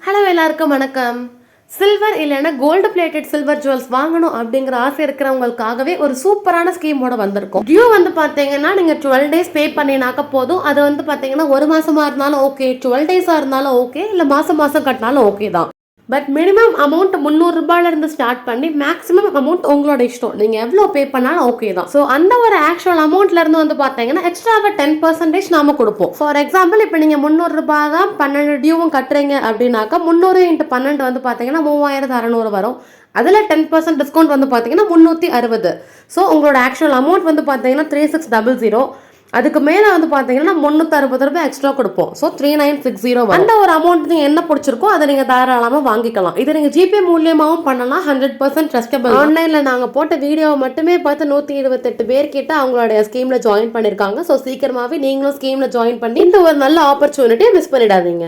Hello எல்லாருக்கும் வணக்கம். Silver இல்லைன்னா கோல்டு பிளேட்டட் சில்வர் ஜுவல்ஸ் வாங்கணும் அப்படிங்கிற ஆசை இருக்கிறவங்களுக்காகவே ஒரு சூப்பரான ஸ்கீமோட வந்திருக்கும். டியூ வந்து பார்த்தீங்கன்னா நீங்கள் 12 days பே பண்ணினாக்க போதும். அது வந்து பார்த்தீங்கன்னா ஒரு மாசமா இருந்தாலும் ஓகே, 12 days இருந்தாலும் ஓகே, இல்லை மாசம் மாசம் கட்டினாலும் ஓகே தான். பட் மினிமம் அமௌண்ட் 300 ரூபாயிலிருந்து ஸ்டார்ட் பண்ணி மேக்ஸிமம் அமௌண்ட் உங்களோட இஷ்டம், நீங்கள் எவ்வளோ பே பண்ணாலும் ஓகே தான். ஸோ அந்த ஒரு ஆக்சுவல் அமௌண்ட்ல இருந்து வந்து பார்த்தீங்கன்னா எக்ஸ்ட்ராவாக 10% நாம கொடுப்போம். ஃபார் எக்ஸாம்பிள் இப்போ நீங்கள் 300 ரூபாய் தான் 12 டியூவும் கட்டுறீங்க அப்படின்னாக்கா 300 × 12 வந்து பார்த்தீங்கன்னா 3600 வரும். அதில் 10% டிஸ்கவுண்ட் வந்து பார்த்தீங்கன்னா 360. ஸோ உங்களோட ஆக்சுவல் அமௌண்ட் வந்து பார்த்தீங்கன்னா 3600. அதுக்கு மேலே வந்து பார்த்தீங்கன்னா 360 ரூபாய் எக்ஸ்ட்ரா கொடுப்போம். ஸோ 3960. அந்த ஒரு அமௌண்ட் நீங்கள் என்ன பிடிச்சிருக்கோ அதை நீங்கள் தாராளமாக வாங்கிக்கலாம். இதை நீங்கள் ஜிபே மூலியமாகவும் பண்ணலாம். 100% ட்ரஸ்டபிள். ஆன்லைனில் நாங்கள் போட்ட வீடியோவை மட்டுமே பார்த்து 128 பேர்கிட்ட அவங்களுடைய ஸ்கீமில் ஜாயின் பண்ணியிருக்காங்க. ஸோ சீக்கிரமாகவே நீங்களும் ஸ்கீமில் ஜாயின் பண்ணி இந்த ஒரு நல்ல ஆப்பர்ச்சுனிட்டியை மிஸ் பண்ணிடாதீங்க.